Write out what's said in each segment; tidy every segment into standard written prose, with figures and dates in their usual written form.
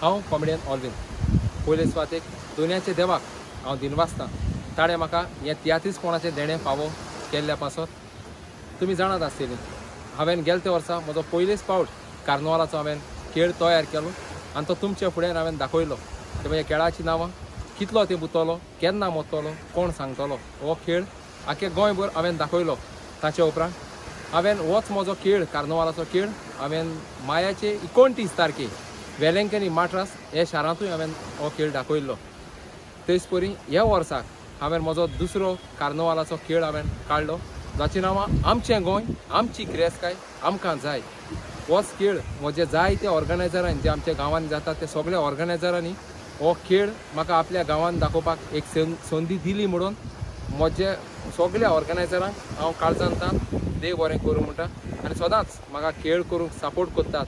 हांव comedian Alvin पयले सुवातेक दुनियाचे देवाक हांव दिनवासतां ताणें म्हाका हें तियात्रीस कोणाचें देणें फावो केल्ल्या पासत तुमी जाणात आसतलीं हांवें गेले ते वर्सा म्हजो पयलेच फावट कार्नवालाचो हांवें खेळ तयार केलो आनी तो तुमचे फुडें हांवें दाखयलो ते म्हणजे खेळाची नांवां कितलो ते बुतलो केन्ना मोडटलो कोण सांगतलो हो खेळ आख्खे गोंयभर हांवें दाखयलो ताचे उपरांत हांवें होच म्हजो खेळ कार्नवालाचो खेळ हांवें मायाचे 29 तारखेक वेलंकनी माट्रास हे शारांतूय हांवें हो खेळ दाखयल्लो तेच परी ह्या वर्साक हांवें म्हजो दुसरो कार्नवालाचो खेळ हांवें काडलो जाचीं नांवां आमचें गोंय आमची क्रेस्काय आमकां जाय होच खेळ म्हजे जायते ऑर्गनायझरांनी जे आमच्या गांवांत जाता ते सगळे ऑर्गनायझरांनी हो खेळ म्हाका आपल्या गांवांत दाखोवपाक एक संदी दिली म्हणून म्हजे सगळ्या ऑर्गनायझरांक हांव काळजांतां देव बरें करूं म्हणटा आनी सदांच म्हाका खेळ करूंक सपोर्ट करतात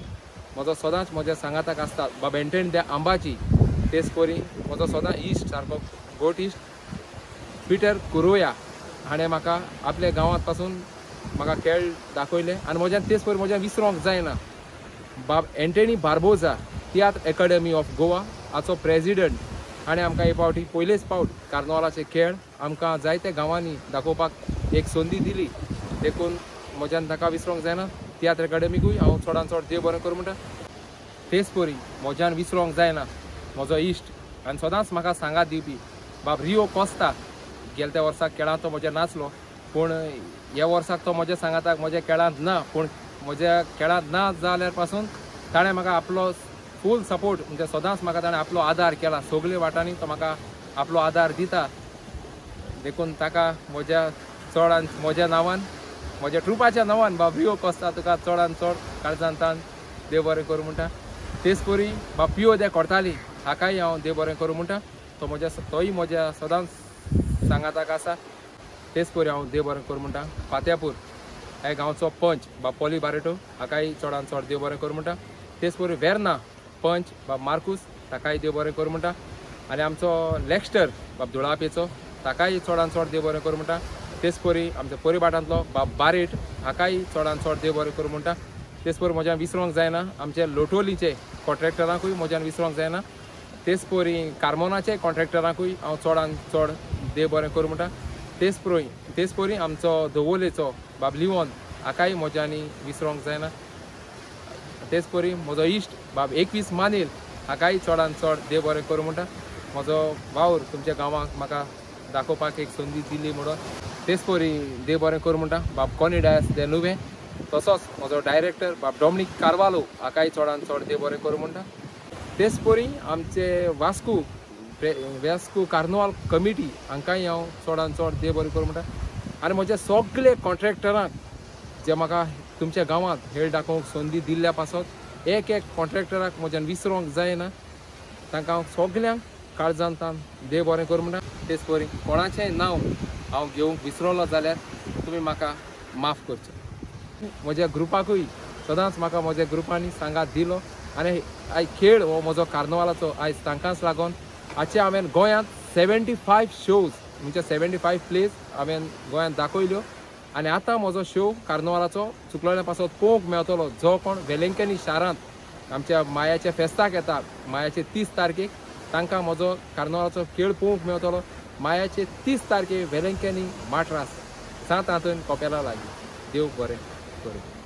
म्हजो सदांच म्हज्या सांगाताक आसतात बाबा एंटण दे आंबाची तेच परी म्हजो सदां इश्ट सारको गोट इश्ट पिटर कुरोया हाणें म्हाका आपल्या गांवांत पासून म्हाका खेळ दाखयले आनी म्हज्यान तेच परी म्हज्यान विसरोंक जायना बाब Antony Barbosa tiatr academy of Goa हाचो प्रेजिडंट हाणें आमकां हे फावटी पयलेच फावट कार्नवालाचे खेळ आमकां जायत्या गांवांनी दाखोवपाक एक संदी दिली देखून म्हज्यान ताका विसरोंक जायना तियात्र अकॅडमीकूय हांव चडांत चड देव बरें करूं म्हणटा तेच परी म्हज्यान विसरोंक जायना म्हजो इश्ट आनी सदांच म्हाका सांगात दिवपी बाब रियो कोस्ता गेल्या त्या वर्साक खेळांत तो म्हज्या नाचलो पूण ह्या वर्साक तो म्हज्या सांगाताक म्हज्या खेळांत ना पूण म्हज्या खेळांत ना जाल्यार पासून ताणें म्हाका आपलो फूल सपोर्ट म्हणजे सदांच म्हाका ताणें आपलो आदार केला सगळे वाटांनी तो म्हाका आपलो आदार दिता देखून ताका म्हज्या चड म्हज्या नांवान म्हज्या ट्रुपाच्या नांवान बाब रियो कोस्ता तुका चडांत चड काळजांतान देव बरें करूं म्हणटा तेच परी बाब पियो दे कोर्ताली हाकाय हांव देव बरें करूं म्हणटा तोय म्हज्या सदांच सांगाताक आसा तेच परी हांव देव बरें करूं म्हणटा फात्यापूर ह्या गांवचो पंच बाब पॉली बारेटो हाकाय चडांत चड देव बरें करूं म्हणटा तेच परी वेर्ना पंच बाब मार्कूस ताकाय देव बरें करूं म्हणटा आनी आमचो लॅक्स्टर बाब धुळापेचो ताकाय चडांत चड देव बरें करूं म्हणटा तेच परी आमच्या परिवारांतलो बाब बारेट हाकाय चडांत चड देव बरें करूं म्हणटा तेच परी म्हज्यान विसरोंक जायना आमचे लोटोलीचे कॉन्ट्रॅक्टरांकूय म्हज्यान विसरोंक जायना तेच परी कार्मोनाचे कॉन्ट्रॅक्टरांकूय हांव चडांत चड देव बरें करूं म्हणटा तेच परी आमचो दवोलेचो बाब लिवोन हाकाय म्हज्यांनी विसरोंक जायना तेच परी म्हजो इश्ट बाब 21 मानेल हाकाय चडांत चड देव बरें करूं म्हणटा म्हजो वावर तुमच्या गांवांक म्हाका दाखोवपाक एक संदी दिली म्हणून तेच परी देव बरें करूं म्हणटा बाब कॉनिडास दे नुवें तसोच म्हजो डायरेक्टर बाब डॉमिनीक कार्वालो हाकाय चडांत चड देव बरें करूं म्हणटा तेच परी आमचे वास्को कार्नवाल कमिटी हांकांय हांव चडांत चड देव बरें करूं म्हणटा आनी म्हज्या सगळे कॉन्ट्रॅक्टरांक जे म्हाका तुमच्या गांवांत खेळ दाखोवंक संदी दिल्ल्या पासत एक कॉन्ट्रॅक्टराक म्हज्यान विसरोंक जायना तांकां हांव सगल्यांक काळजांतान देव बरें करूं म्हणटा तेच परी कोणाचेंय नांव हांव घेवंक विसरलो जाल्यार तुमी म्हाका माफ करचें म्हज्या ग्रुपाकूय सदांच म्हाका म्हज्या ग्रुपांनी सांगात दिलो आनी आयज खेळ हो म्हजो कार्नवालाचो आयज तांकांच लागून हाचे हांवें गोंयांत 75 शोज म्हणजे 75 प्लेस हांवें गोंयांत दाखयल्यो आनी आतां म्हजो शो कार्नवालाचो चुकलोल्या पासत पळोवंक मेळटलो जो कोण वेलंकनी शारांत आमच्या मायाच्या फेस्ताक येता मायाचे 30 तारखेक तांकां म्हजो कार्नवालाचो खेळ पळोवंक मेळटलो मायाचे 30 तारखेक वेलंकनी माट्रास 7 हातून कोपेला लागीं देव बरें करूं.